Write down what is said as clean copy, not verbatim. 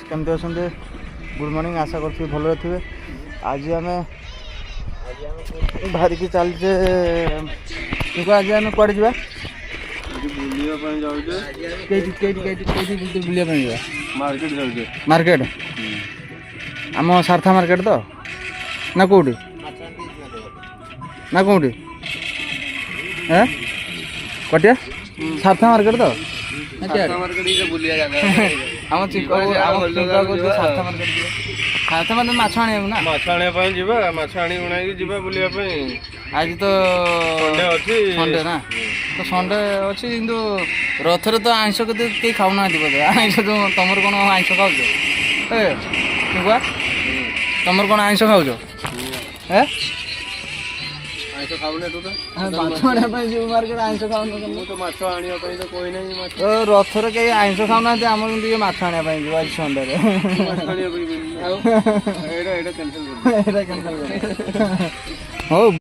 केमती अच्छा good morning आशा करती भल थे। आज आम बाहर की चलचे आज आम कड़े जा मार्केट आम सारथा मार्केट तो ना कौटी ना कौटी कटिया सारथा मार्केट तो माछ आने ना माछ आने जीवा माछ आनी उणाई जीवा बुलिया आज तो संडे ना तो संडे अच्छी किंतु रथरे तो आइंस के खाऊना बोधे आइंस तो तुम कौन आइंस खाऊ तुम कौन आइंस खाऊ मार्केट आइंस खाऊ रथरे कहीं आइंस खाऊना आम माछ आने संडे हो